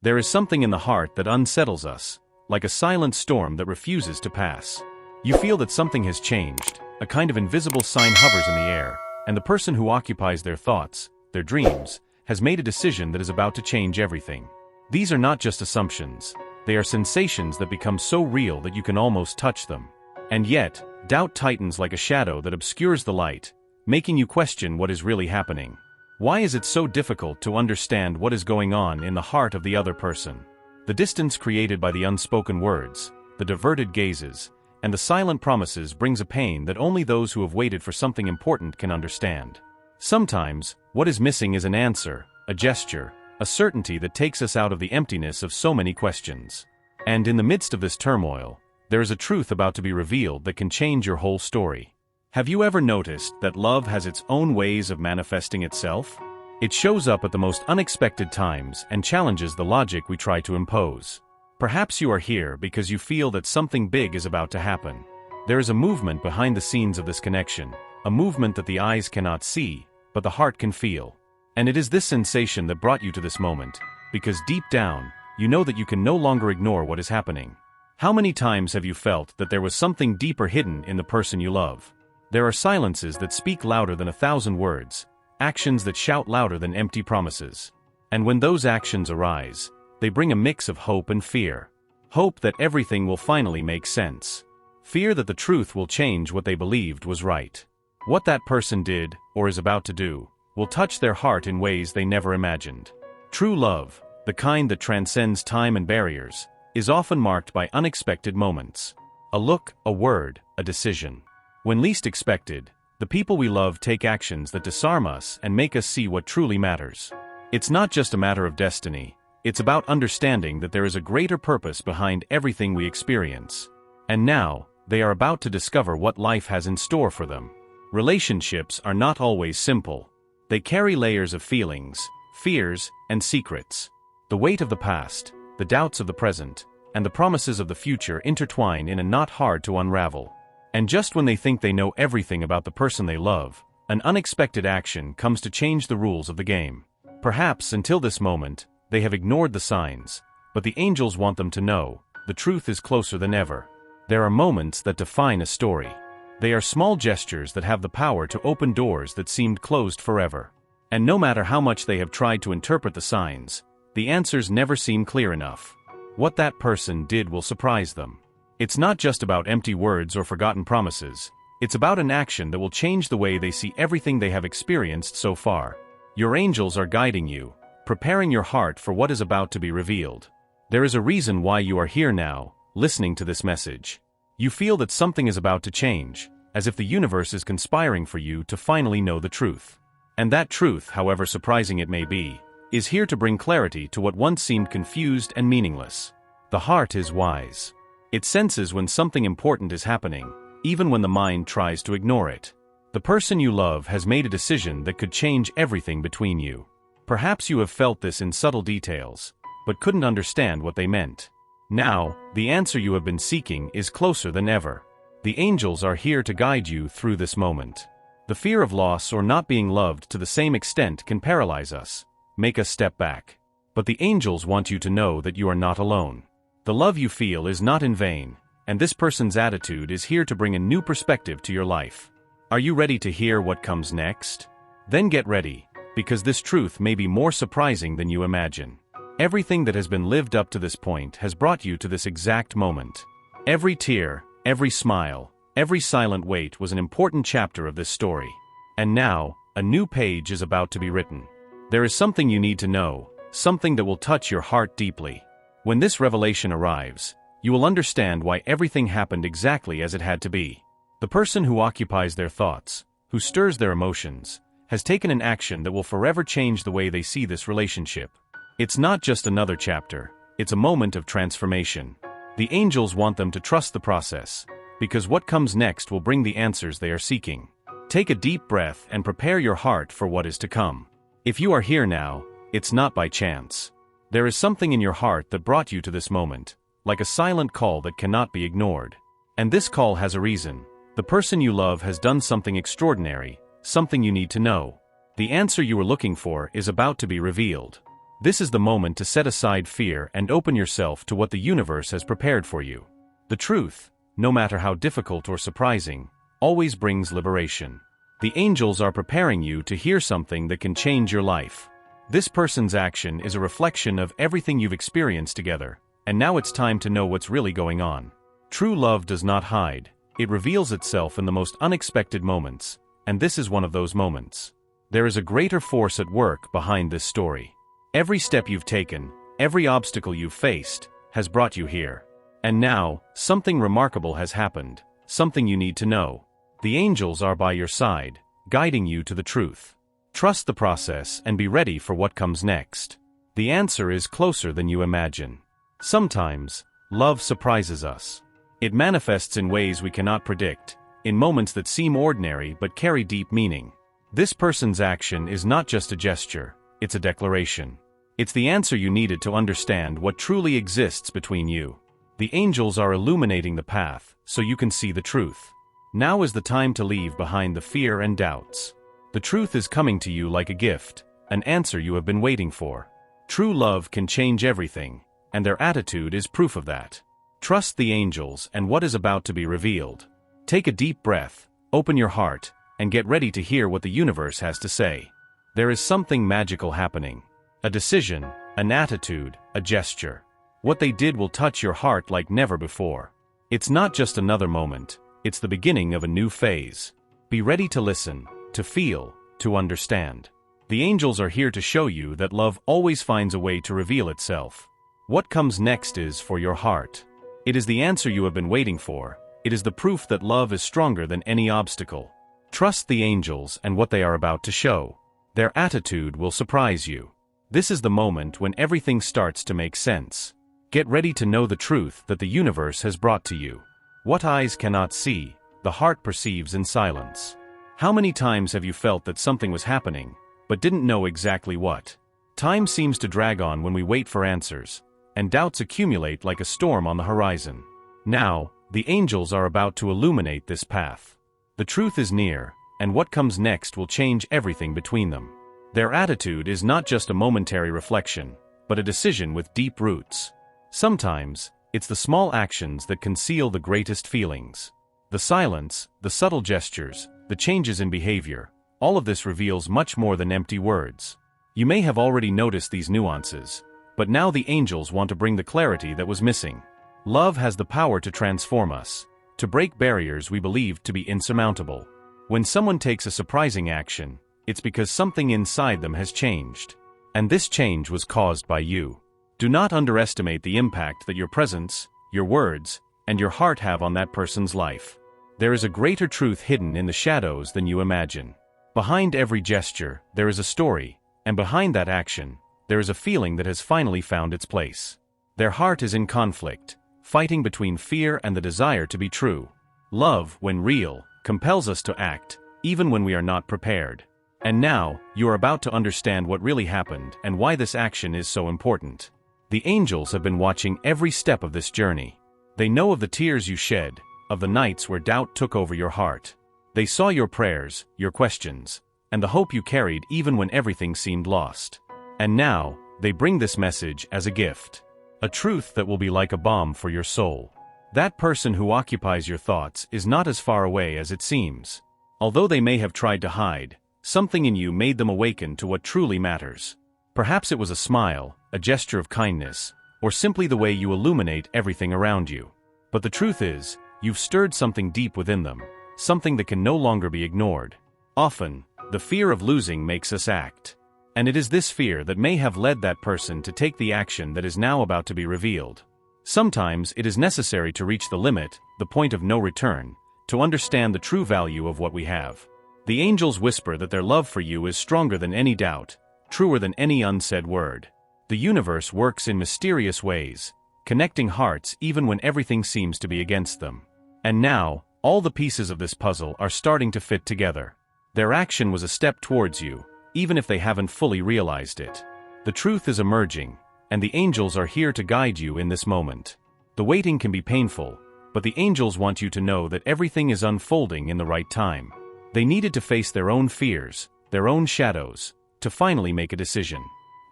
There is something in the heart that unsettles us, like a silent storm that refuses to pass. You feel that something has changed, a kind of invisible sign hovers in the air, and the person who occupies their thoughts, their dreams, has made a decision that is about to change everything. These are not just assumptions. They are sensations that become so real that you can almost touch them. And yet, doubt tightens like a shadow that obscures the light, making you question what is really happening. Why is it so difficult to understand what is going on in the heart of the other person? The distance created by the unspoken words, the diverted gazes, and the silent promises brings a pain that only those who have waited for something important can understand. Sometimes, what is missing is an answer, a gesture, a certainty that takes us out of the emptiness of so many questions. And in the midst of this turmoil, there is a truth about to be revealed that can change your whole story. Have you ever noticed that love has its own ways of manifesting itself? It shows up at the most unexpected times and challenges the logic we try to impose. Perhaps you are here because you feel that something big is about to happen. There is a movement behind the scenes of this connection, a movement that the eyes cannot see, but the heart can feel. And it is this sensation that brought you to this moment, because deep down, you know that you can no longer ignore what is happening. How many times have you felt that there was something deeper hidden in the person you love? There are silences that speak louder than 1,000 words, actions that shout louder than empty promises. And when those actions arise, they bring a mix of hope and fear. Hope that everything will finally make sense. Fear that the truth will change what they believed was right. What that person did, or is about to do, will touch their heart in ways they never imagined. True love, the kind that transcends time and barriers, is often marked by unexpected moments. A look, a word, a decision. When least expected, the people we love take actions that disarm us and make us see what truly matters. It's not just a matter of destiny, it's about understanding that there is a greater purpose behind everything we experience. And now, they are about to discover what life has in store for them. Relationships are not always simple. They carry layers of feelings, fears, and secrets. The weight of the past, the doubts of the present, and the promises of the future intertwine in a knot hard to unravel. And just when they think they know everything about the person they love, an unexpected action comes to change the rules of the game. Perhaps until this moment, they have ignored the signs, but the angels want them to know, the truth is closer than ever. There are moments that define a story. They are small gestures that have the power to open doors that seemed closed forever. And no matter how much they have tried to interpret the signs, the answers never seem clear enough. What that person did will surprise them. It's not just about empty words or forgotten promises. It's about an action that will change the way they see everything they have experienced so far. Your angels are guiding you, preparing your heart for what is about to be revealed. There is a reason why you are here now, listening to this message. You feel that something is about to change, as if the universe is conspiring for you to finally know the truth. And that truth, however surprising it may be, is here to bring clarity to what once seemed confused and meaningless. The heart is wise. It senses when something important is happening, even when the mind tries to ignore it. The person you love has made a decision that could change everything between you. Perhaps you have felt this in subtle details, but couldn't understand what they meant. Now, the answer you have been seeking is closer than ever. The angels are here to guide you through this moment. The fear of loss or not being loved to the same extent can paralyze us, make us step back. But the angels want you to know that you are not alone. The love you feel is not in vain, and this person's attitude is here to bring a new perspective to your life. Are you ready to hear what comes next? Then get ready, because this truth may be more surprising than you imagine. Everything that has been lived up to this point has brought you to this exact moment. Every tear, every smile, every silent wait was an important chapter of this story. And now, a new page is about to be written. There is something you need to know, something that will touch your heart deeply. When this revelation arrives, you will understand why everything happened exactly as it had to be. The person who occupies their thoughts, who stirs their emotions, has taken an action that will forever change the way they see this relationship. It's not just another chapter, it's a moment of transformation. The angels want them to trust the process, because what comes next will bring the answers they are seeking. Take a deep breath and prepare your heart for what is to come. If you are here now, it's not by chance. There is something in your heart that brought you to this moment, like a silent call that cannot be ignored. And this call has a reason. The person you love has done something extraordinary, something you need to know. The answer you were looking for is about to be revealed. This is the moment to set aside fear and open yourself to what the universe has prepared for you. The truth, no matter how difficult or surprising, always brings liberation. The angels are preparing you to hear something that can change your life. This person's action is a reflection of everything you've experienced together, and now it's time to know what's really going on. True love does not hide. It reveals itself in the most unexpected moments, and this is one of those moments. There is a greater force at work behind this story. Every step you've taken, every obstacle you've faced, has brought you here. And now, something remarkable has happened, something you need to know. The angels are by your side, guiding you to the truth. Trust the process and be ready for what comes next. The answer is closer than you imagine. Sometimes, love surprises us. It manifests in ways we cannot predict, in moments that seem ordinary but carry deep meaning. This person's action is not just a gesture, it's a declaration. It's the answer you needed to understand what truly exists between you. The angels are illuminating the path, so you can see the truth. Now is the time to leave behind the fear and doubts. The truth is coming to you like a gift, an answer you have been waiting for. True love can change everything, and their attitude is proof of that. Trust the angels and what is about to be revealed. Take a deep breath, open your heart, and get ready to hear what the universe has to say. There is something magical happening. A decision, an attitude, a gesture. What they did will touch your heart like never before. It's not just another moment, it's the beginning of a new phase. Be ready to listen, to feel, to understand. The angels are here to show you that love always finds a way to reveal itself. What comes next is for your heart. It is the answer you have been waiting for. It is the proof that love is stronger than any obstacle. Trust the angels and what they are about to show. Their attitude will surprise you. This is the moment when everything starts to make sense. Get ready to know the truth that the universe has brought to you. What eyes cannot see, the heart perceives in silence. How many times have you felt that something was happening, but didn't know exactly what? Time seems to drag on when we wait for answers, and doubts accumulate like a storm on the horizon. Now, the angels are about to illuminate this path. The truth is near, and what comes next will change everything between them. Their attitude is not just a momentary reflection, but a decision with deep roots. Sometimes, it's the small actions that conceal the greatest feelings. The silence, the subtle gestures, the changes in behavior, all of this reveals much more than empty words. You may have already noticed these nuances, but now the angels want to bring the clarity that was missing. Love has the power to transform us, to break barriers we believed to be insurmountable. When someone takes a surprising action, it's because something inside them has changed. And this change was caused by you. Do not underestimate the impact that your presence, your words, and your heart have on that person's life. There is a greater truth hidden in the shadows than you imagine. Behind every gesture, there is a story, and behind that action, there is a feeling that has finally found its place. Their heart is in conflict, fighting between fear and the desire to be true. Love, when real, compels us to act, even when we are not prepared. And now, you are about to understand what really happened and why this action is so important. The angels have been watching every step of this journey. They know of the tears you shed, of the nights where doubt took over your heart. They saw your prayers, your questions, and the hope you carried even when everything seemed lost. And now, they bring this message as a gift. A truth that will be like a balm for your soul. That person who occupies your thoughts is not as far away as it seems. Although they may have tried to hide, something in you made them awaken to what truly matters. Perhaps it was a smile, a gesture of kindness, or simply the way you illuminate everything around you. But the truth is, you've stirred something deep within them, something that can no longer be ignored. Often, the fear of losing makes us act. And it is this fear that may have led that person to take the action that is now about to be revealed. Sometimes it is necessary to reach the limit, the point of no return, to understand the true value of what we have. The angels whisper that their love for you is stronger than any doubt, truer than any unsaid word. The universe works in mysterious ways, connecting hearts even when everything seems to be against them. And now, all the pieces of this puzzle are starting to fit together. Their action was a step towards you, even if they haven't fully realized it. The truth is emerging, and the angels are here to guide you in this moment. The waiting can be painful, but the angels want you to know that everything is unfolding in the right time. They needed to face their own fears, their own shadows, to finally make a decision.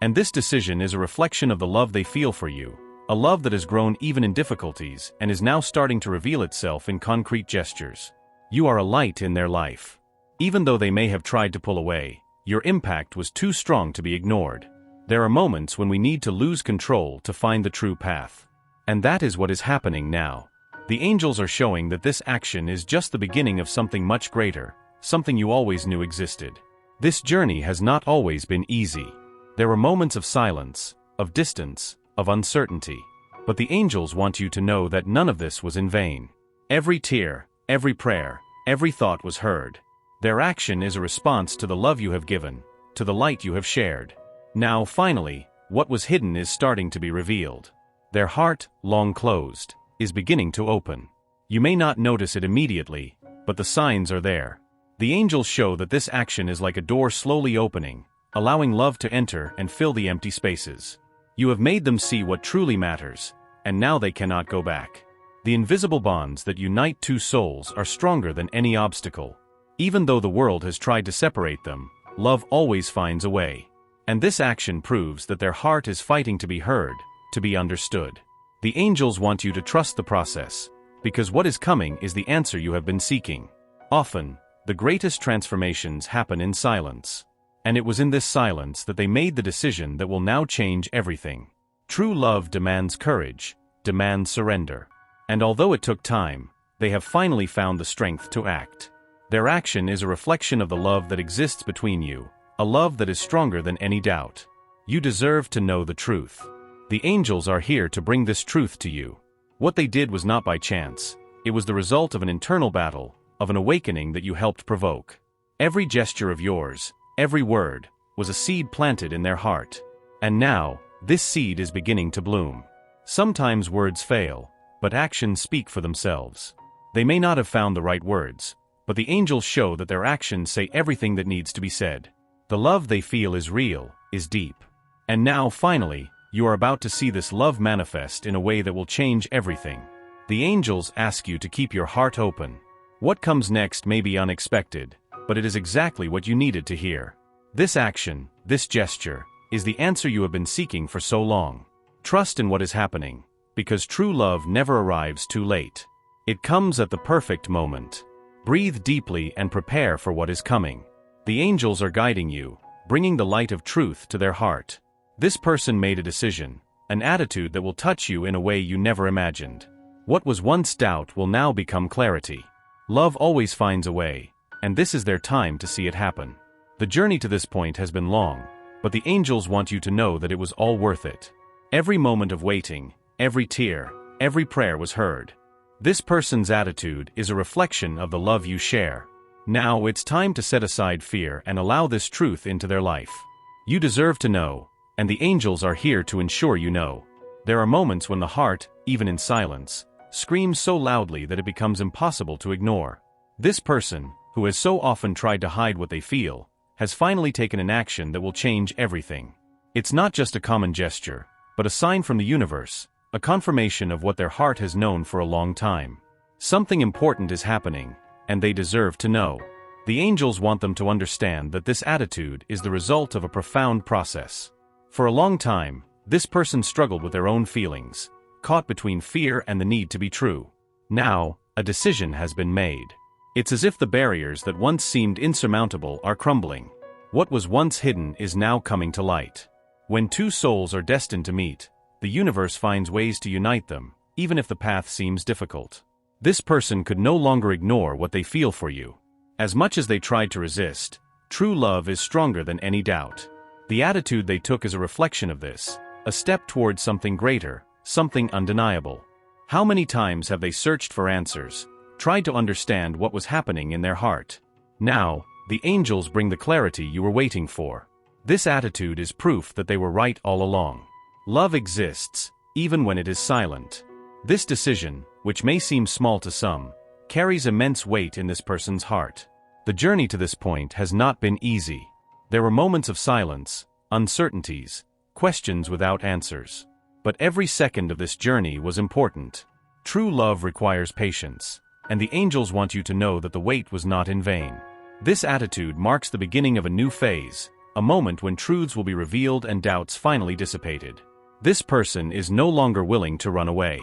And this decision is a reflection of the love they feel for you, a love that has grown even in difficulties and is now starting to reveal itself in concrete gestures. You are a light in their life. Even though they may have tried to pull away, your impact was too strong to be ignored. There are moments when we need to lose control to find the true path. And that is what is happening now. The angels are showing that this action is just the beginning of something much greater, something you always knew existed. This journey has not always been easy. There were moments of silence, of distance, of uncertainty. But the angels want you to know that none of this was in vain. Every tear, every prayer, every thought was heard. Their action is a response to the love you have given, to the light you have shared. Now, finally, what was hidden is starting to be revealed. Their heart, long closed, is beginning to open. You may not notice it immediately, but the signs are there. The angels show that this action is like a door slowly opening, allowing love to enter and fill the empty spaces. You have made them see what truly matters, and now they cannot go back. The invisible bonds that unite two souls are stronger than any obstacle. Even though the world has tried to separate them, love always finds a way. And this action proves that their heart is fighting to be heard, to be understood. The angels want you to trust the process, because what is coming is the answer you have been seeking. Often, the greatest transformations happen in silence. And it was in this silence that they made the decision that will now change everything. True love demands courage, demands surrender. And although it took time, they have finally found the strength to act. Their action is a reflection of the love that exists between you, a love that is stronger than any doubt. You deserve to know the truth. The angels are here to bring this truth to you. What they did was not by chance. It was the result of an internal battle, of an awakening that you helped provoke. Every gesture of yours, every word, was a seed planted in their heart. And now, this seed is beginning to bloom. Sometimes words fail, but actions speak for themselves. They may not have found the right words, but the angels show that their actions say everything that needs to be said. The love they feel is real, is deep. And now, finally, you are about to see this love manifest in a way that will change everything. The angels ask you to keep your heart open. What comes next may be unexpected, but it is exactly what you needed to hear. This action, this gesture, is the answer you have been seeking for so long. Trust in what is happening, because true love never arrives too late. It comes at the perfect moment. Breathe deeply and prepare for what is coming. The angels are guiding you, bringing the light of truth to their heart. This person made a decision, an attitude that will touch you in a way you never imagined. What was once doubt will now become clarity. Love always finds a way, and this is their time to see it happen. The journey to this point has been long, but the angels want you to know that it was all worth it. Every moment of waiting, every tear, every prayer was heard. This person's attitude is a reflection of the love you share. Now it's time to set aside fear and allow this truth into their life. You deserve to know, and the angels are here to ensure you know. There are moments when the heart, even in silence, screams so loudly that it becomes impossible to ignore. This person, who has so often tried to hide what they feel, has finally taken an action that will change everything. It's not just a common gesture, but a sign from the universe, a confirmation of what their heart has known for a long time. Something important is happening, and they deserve to know. The angels want them to understand that this attitude is the result of a profound process. For a long time, this person struggled with their own feelings, caught between fear and the need to be true. Now, a decision has been made. It's as if the barriers that once seemed insurmountable are crumbling. What was once hidden is now coming to light. When two souls are destined to meet, the universe finds ways to unite them, even if the path seems difficult. This person could no longer ignore what they feel for you. As much as they tried to resist, true love is stronger than any doubt. The attitude they took is a reflection of this, a step towards something greater, something undeniable. How many times have they searched for answers, tried to understand what was happening in their heart? Now, the angels bring the clarity you were waiting for. This attitude is proof that they were right all along. Love exists, even when it is silent. This decision, which may seem small to some, carries immense weight in this person's heart. The journey to this point has not been easy. There were moments of silence, uncertainties, questions without answers. But every second of this journey was important. True love requires patience, and the angels want you to know that the wait was not in vain. This attitude marks the beginning of a new phase, a moment when truths will be revealed and doubts finally dissipated. This person is no longer willing to run away.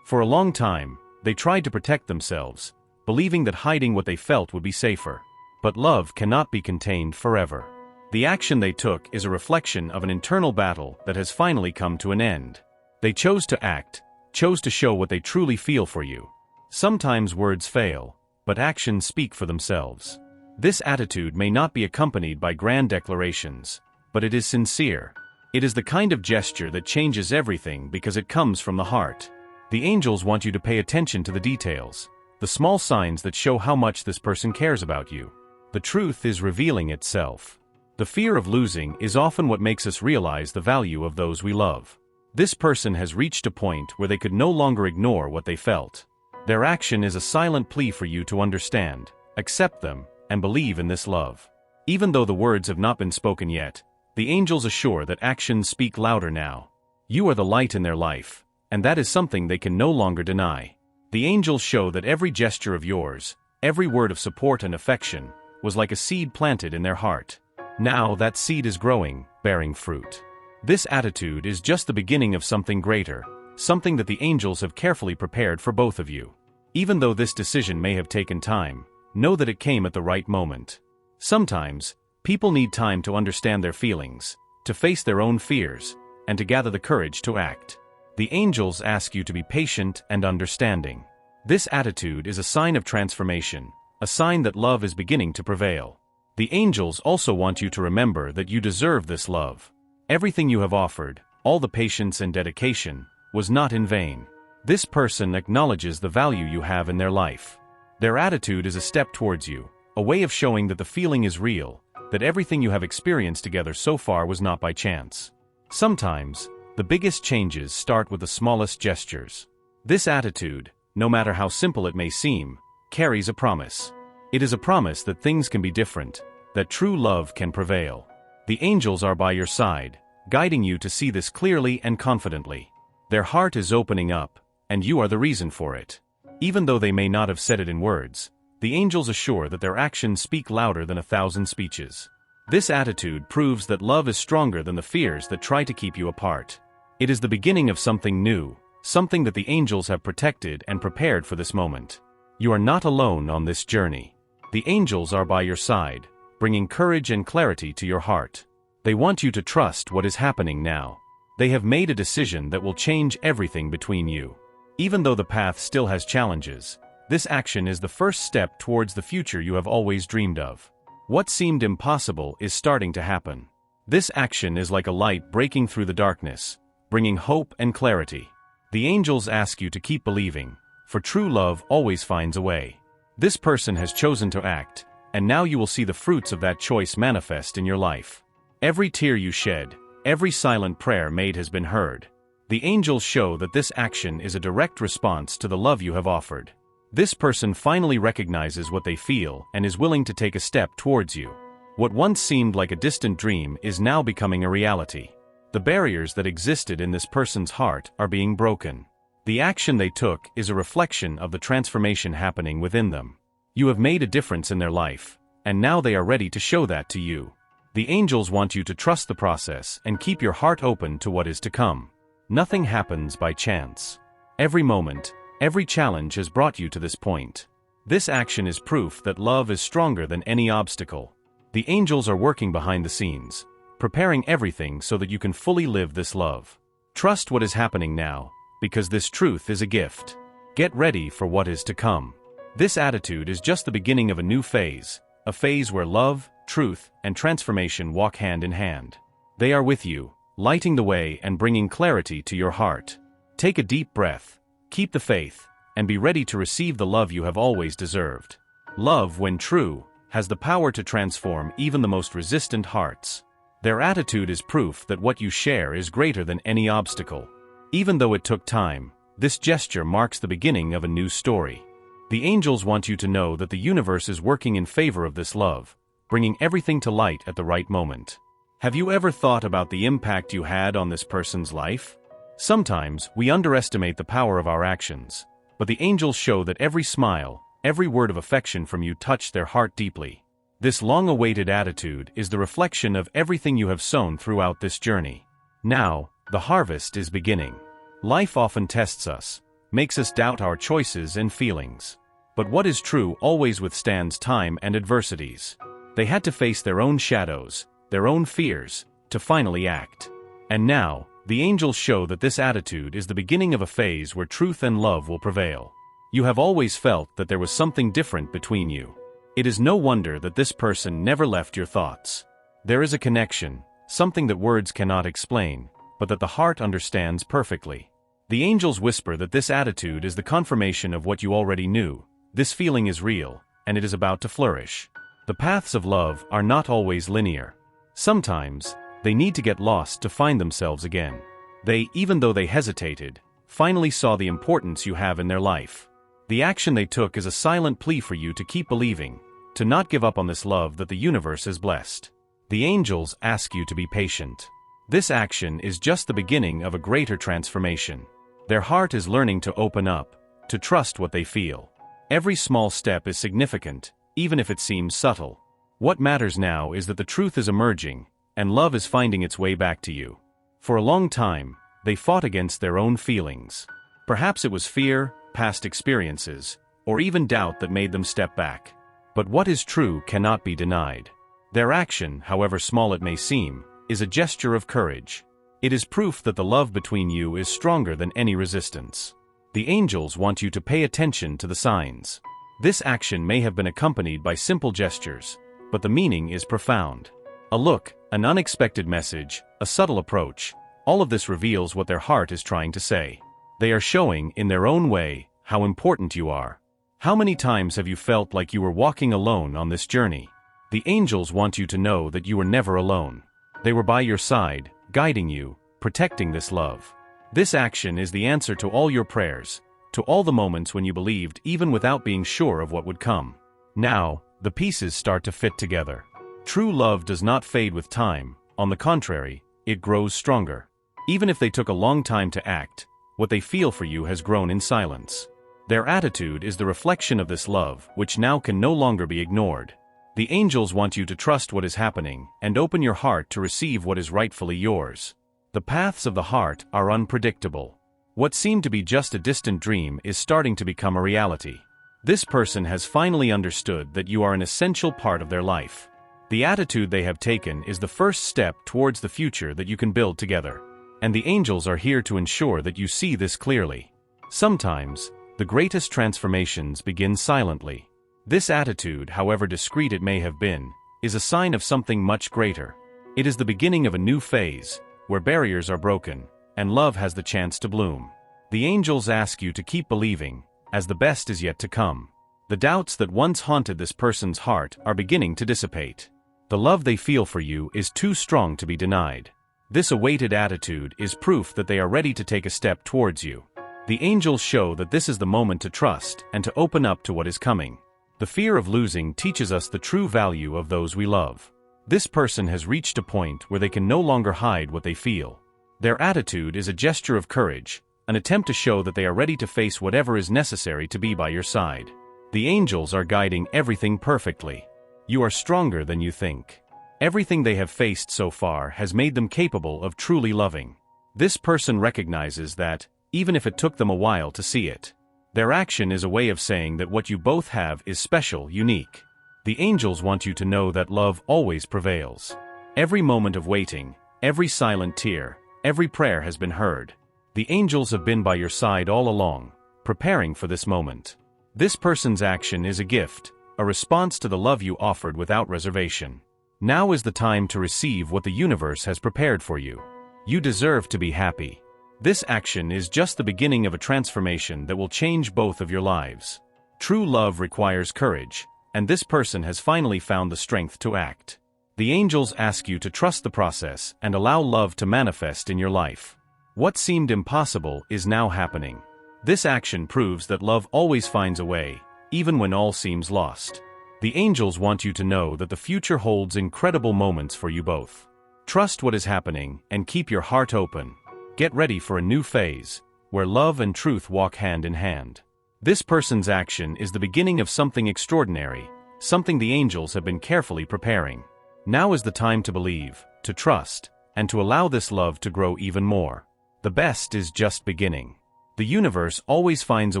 For a long time, they tried to protect themselves, believing that hiding what they felt would be safer. But love cannot be contained forever. The action they took is a reflection of an internal battle that has finally come to an end. They chose to act, chose to show what they truly feel for you. Sometimes words fail, but actions speak for themselves. This attitude may not be accompanied by grand declarations, but it is sincere. It is the kind of gesture that changes everything because it comes from the heart. The angels want you to pay attention to the details, the small signs that show how much this person cares about you. The truth is revealing itself. The fear of losing is often what makes us realize the value of those we love. This person has reached a point where they could no longer ignore what they felt. Their action is a silent plea for you to understand, accept them, and believe in this love. Even though the words have not been spoken yet, the angels assure that actions speak louder now. You are the light in their life, and that is something they can no longer deny. The angels show that every gesture of yours, every word of support and affection, was like a seed planted in their heart. Now that seed is growing, bearing fruit. This attitude is just the beginning of something greater, something that the angels have carefully prepared for both of you. Even though this decision may have taken time, know that it came at the right moment. Sometimes, people need time to understand their feelings, to face their own fears, and to gather the courage to act. The angels ask you to be patient and understanding. This attitude is a sign of transformation, a sign that love is beginning to prevail. The angels also want you to remember that you deserve this love. Everything you have offered, all the patience and dedication, was not in vain. This person acknowledges the value you have in their life. Their attitude is a step towards you, a way of showing that the feeling is real, that everything you have experienced together so far was not by chance. Sometimes, the biggest changes start with the smallest gestures. This attitude, no matter how simple it may seem, carries a promise. It is a promise that things can be different, that true love can prevail. The angels are by your side, guiding you to see this clearly and confidently. Their heart is opening up, and you are the reason for it. Even though they may not have said it in words, the angels assure that their actions speak louder than 1,000 speeches. This attitude proves that love is stronger than the fears that try to keep you apart. It is the beginning of something new, something that the angels have protected and prepared for this moment. You are not alone on this journey. The angels are by your side, bringing courage and clarity to your heart. They want you to trust what is happening now. They have made a decision that will change everything between you. Even though the path still has challenges, this action is the first step towards the future you have always dreamed of. What seemed impossible is starting to happen. This action is like a light breaking through the darkness, bringing hope and clarity. The angels ask you to keep believing, for true love always finds a way. This person has chosen to act, and now you will see the fruits of that choice manifest in your life. Every tear you shed, every silent prayer made has been heard. The angels show that this action is a direct response to the love you have offered. This person finally recognizes what they feel and is willing to take a step towards you. What once seemed like a distant dream is now becoming a reality. The barriers that existed in this person's heart are being broken. The action they took is a reflection of the transformation happening within them. You have made a difference in their life, and now they are ready to show that to you. The angels want you to trust the process and keep your heart open to what is to come. Nothing happens by chance. Every moment, every challenge has brought you to this point. This action is proof that love is stronger than any obstacle. The angels are working behind the scenes, preparing everything so that you can fully live this love. Trust what is happening now, because this truth is a gift. Get ready for what is to come. This attitude is just the beginning of a new phase, a phase where love, truth, and transformation walk hand in hand. They are with you, lighting the way and bringing clarity to your heart. Take a deep breath, keep the faith, and be ready to receive the love you have always deserved. Love, when true, has the power to transform even the most resistant hearts. Their attitude is proof that what you share is greater than any obstacle. Even though it took time, this gesture marks the beginning of a new story. The angels want you to know that the universe is working in favor of this love, bringing everything to light at the right moment. Have you ever thought about the impact you had on this person's life? Sometimes, we underestimate the power of our actions, but the angels show that every smile, every word of affection from you touched their heart deeply. This long-awaited attitude is the reflection of everything you have sown throughout this journey. Now, the harvest is beginning. Life often tests us, makes us doubt our choices and feelings. But what is true always withstands time and adversities. They had to face their own shadows, their own fears, to finally act. And now, the angels show that this attitude is the beginning of a phase where truth and love will prevail. You have always felt that there was something different between you. It is no wonder that this person never left your thoughts. There is a connection, something that words cannot explain, but that the heart understands perfectly. The angels whisper that this attitude is the confirmation of what you already knew. This feeling is real, and it is about to flourish. The paths of love are not always linear. Sometimes, they need to get lost to find themselves again. They, even though they hesitated, finally saw the importance you have in their life. The action they took is a silent plea for you to keep believing, to not give up on this love that the universe has blessed. The angels ask you to be patient. This action is just the beginning of a greater transformation. Their heart is learning to open up, to trust what they feel. Every small step is significant, even if it seems subtle. What matters now is that the truth is emerging, and love is finding its way back to you. For a long time, they fought against their own feelings. Perhaps it was fear, past experiences, or even doubt that made them step back. But what is true cannot be denied. Their action, however small it may seem, is a gesture of courage. It is proof that the love between you is stronger than any resistance. The angels want you to pay attention to the signs. This action may have been accompanied by simple gestures, but the meaning is profound. A look, an unexpected message, a subtle approach, all of this reveals what their heart is trying to say. They are showing, in their own way, how important you are. How many times have you felt like you were walking alone on this journey? The angels want you to know that you were never alone. They were by your side, guiding you, protecting this love. This action is the answer to all your prayers, to all the moments when you believed even without being sure of what would come. Now, the pieces start to fit together. True love does not fade with time, on the contrary, it grows stronger. Even if they took a long time to act, what they feel for you has grown in silence. Their attitude is the reflection of this love, which now can no longer be ignored. The angels want you to trust what is happening and open your heart to receive what is rightfully yours. The paths of the heart are unpredictable. What seemed to be just a distant dream is starting to become a reality. This person has finally understood that you are an essential part of their life. The attitude they have taken is the first step towards the future that you can build together. And the angels are here to ensure that you see this clearly. Sometimes, the greatest transformations begin silently. This attitude, however discreet it may have been, is a sign of something much greater. It is the beginning of a new phase, where barriers are broken, and love has the chance to bloom. The angels ask you to keep believing, as the best is yet to come. The doubts that once haunted this person's heart are beginning to dissipate. The love they feel for you is too strong to be denied. This awaited attitude is proof that they are ready to take a step towards you. The angels show that this is the moment to trust and to open up to what is coming. The fear of losing teaches us the true value of those we love. This person has reached a point where they can no longer hide what they feel. Their attitude is a gesture of courage, an attempt to show that they are ready to face whatever is necessary to be by your side. The angels are guiding everything perfectly. You are stronger than you think. Everything they have faced so far has made them capable of truly loving. This person recognizes that, even if it took them a while to see it, their action is a way of saying that what you both have is special, unique. The angels want you to know that love always prevails. Every moment of waiting, every silent tear, every prayer has been heard. The angels have been by your side all along, preparing for this moment. This person's action is a gift, a response to the love you offered without reservation. Now is the time to receive what the universe has prepared for you. You deserve to be happy. This action is just the beginning of a transformation that will change both of your lives. True love requires courage, and this person has finally found the strength to act. The angels ask you to trust the process and allow love to manifest in your life. What seemed impossible is now happening. This action proves that love always finds a way, even when all seems lost. The angels want you to know that the future holds incredible moments for you both. Trust what is happening and keep your heart open. Get ready for a new phase, where love and truth walk hand in hand. This person's action is the beginning of something extraordinary, something the angels have been carefully preparing. Now is the time to believe, to trust, and to allow this love to grow even more. The best is just beginning. The universe always finds a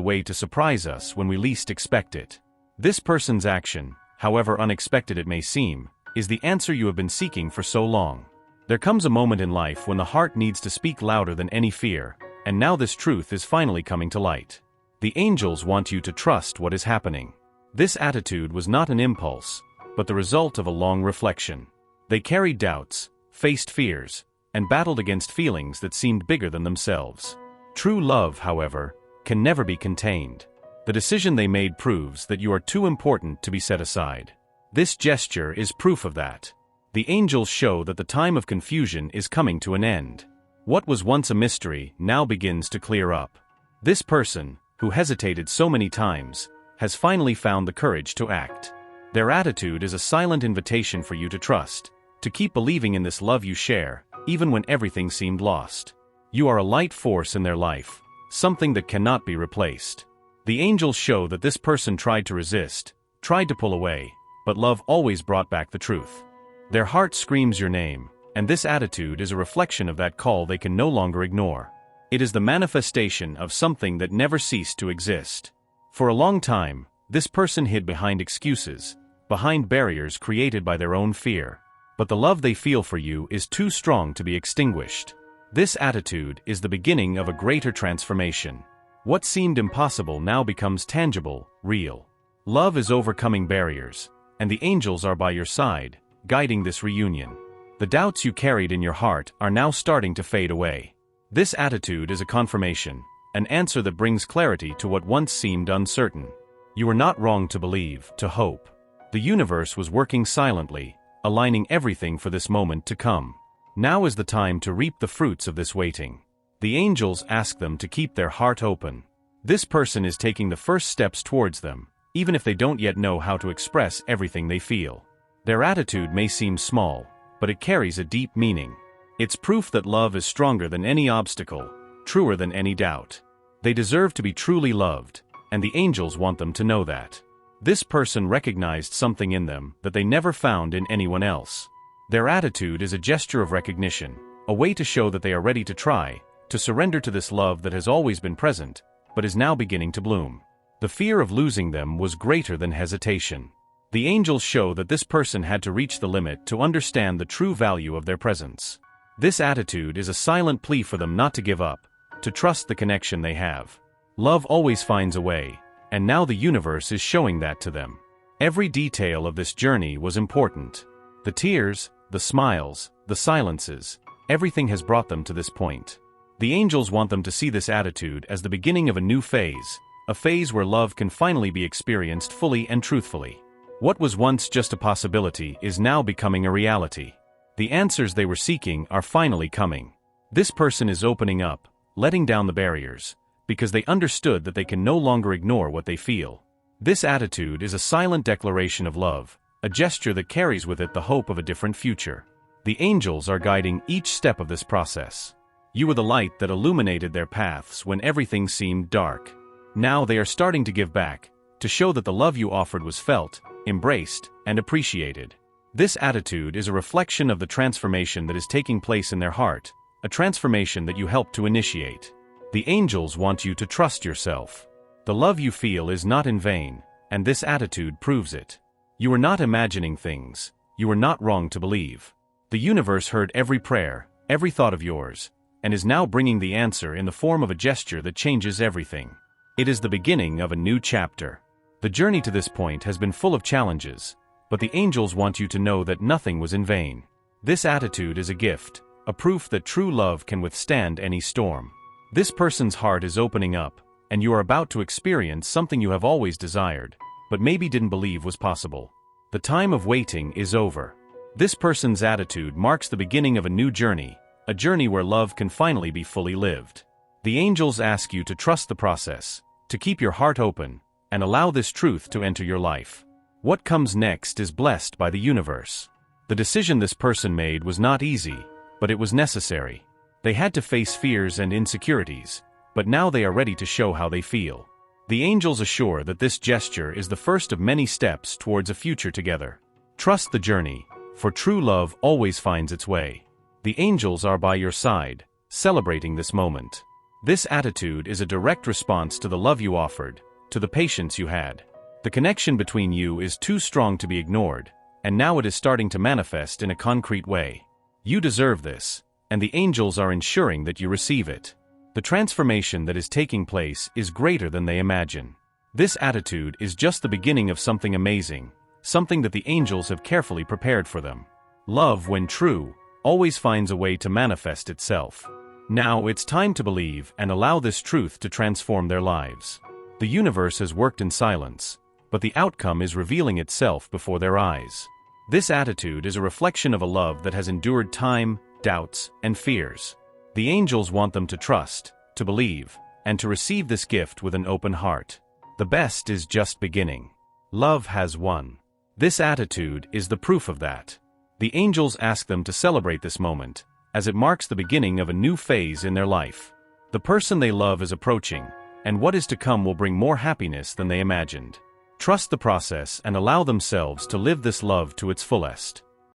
way to surprise us when we least expect it. This person's action, however unexpected it may seem, is the answer you have been seeking for so long. There comes a moment in life when the heart needs to speak louder than any fear, and now this truth is finally coming to light. The angels want you to trust what is happening. This attitude was not an impulse, but the result of a long reflection. They carried doubts, faced fears, and battled against feelings that seemed bigger than themselves. True love, however, can never be contained. The decision they made proves that you are too important to be set aside. This gesture is proof of that. The angels show that the time of confusion is coming to an end. What was once a mystery now begins to clear up. This person, who hesitated so many times, has finally found the courage to act. Their attitude is a silent invitation for you to trust, to keep believing in this love you share, even when everything seemed lost. You are a light force in their life, something that cannot be replaced. The angels show that this person tried to resist, tried to pull away, but love always brought back the truth. Their heart screams your name, and this attitude is a reflection of that call they can no longer ignore. It is the manifestation of something that never ceased to exist. For a long time, this person hid behind excuses, behind barriers created by their own fear. But the love they feel for you is too strong to be extinguished. This attitude is the beginning of a greater transformation. What seemed impossible now becomes tangible, real. Love is overcoming barriers, and the angels are by your side, guiding this reunion. The doubts you carried in your heart are now starting to fade away. This attitude is a confirmation, an answer that brings clarity to what once seemed uncertain. You were not wrong to believe, to hope. The universe was working silently, aligning everything for this moment to come. Now is the time to reap the fruits of this waiting. The angels ask them to keep their heart open. This person is taking the first steps towards them, even if they don't yet know how to express everything they feel. Their attitude may seem small, but it carries a deep meaning. It's proof that love is stronger than any obstacle, truer than any doubt. They deserve to be truly loved, and the angels want them to know that. This person recognized something in them that they never found in anyone else. Their attitude is a gesture of recognition, a way to show that they are ready to try, to surrender to this love that has always been present, but is now beginning to bloom. The fear of losing them was greater than hesitation. The angels show that this person had to reach the limit to understand the true value of their presence. This attitude is a silent plea for them not to give up, to trust the connection they have. Love always finds a way, and now the universe is showing that to them. Every detail of this journey was important. The tears, the smiles, the silences, everything has brought them to this point. The angels want them to see this attitude as the beginning of a new phase, a phase where love can finally be experienced fully and truthfully. What was once just a possibility is now becoming a reality. The answers they were seeking are finally coming. This person is opening up, letting down the barriers, because they understood that they can no longer ignore what they feel. This attitude is a silent declaration of love, a gesture that carries with it the hope of a different future. The angels are guiding each step of this process. You were the light that illuminated their paths when everything seemed dark. Now they are starting to give back, to show that the love you offered was felt, embraced, and appreciated. This attitude is a reflection of the transformation that is taking place in their heart, a transformation that you helped to initiate. The angels want you to trust yourself. The love you feel is not in vain, and this attitude proves it. You are not imagining things. You are not wrong to believe. The universe heard every prayer, every thought of yours, and is now bringing the answer in the form of a gesture that changes everything. It is the beginning of a new chapter. The journey to this point has been full of challenges, but the angels want you to know that nothing was in vain. This attitude is a gift, a proof that true love can withstand any storm. This person's heart is opening up, and you are about to experience something you have always desired, but maybe didn't believe was possible. The time of waiting is over. This person's attitude marks the beginning of a new journey, a journey where love can finally be fully lived. The angels ask you to trust the process, to keep your heart open, and allow this truth to enter your life. What comes next is blessed by the universe. The decision this person made was not easy, but it was necessary. They had to face fears and insecurities, but now they are ready to show how they feel. The angels assure that this gesture is the first of many steps towards a future together. Trust the journey, for true love always finds its way. The angels are by your side, celebrating this moment. This attitude is a direct response to the love you offered, to the patience you had. The connection between you is too strong to be ignored, and now it is starting to manifest in a concrete way. You deserve this, and the angels are ensuring that you receive it. The transformation that is taking place is greater than they imagine. This attitude is just the beginning of something amazing, something that the angels have carefully prepared for them. Love, when true, always finds a way to manifest itself. Now it's time to believe and allow this truth to transform their lives. The universe has worked in silence, but the outcome is revealing itself before their eyes. This attitude is a reflection of a love that has endured time, doubts, and fears. The angels want them to trust, to believe, and to receive this gift with an open heart. The best is just beginning. Love has won. This attitude is the proof of that. The angels ask them to celebrate this moment, as it marks the beginning of a new phase in their life. The person they love is approaching, and what is to come will bring more happiness than they imagined. Trust the process and allow themselves to live this love to its fullest.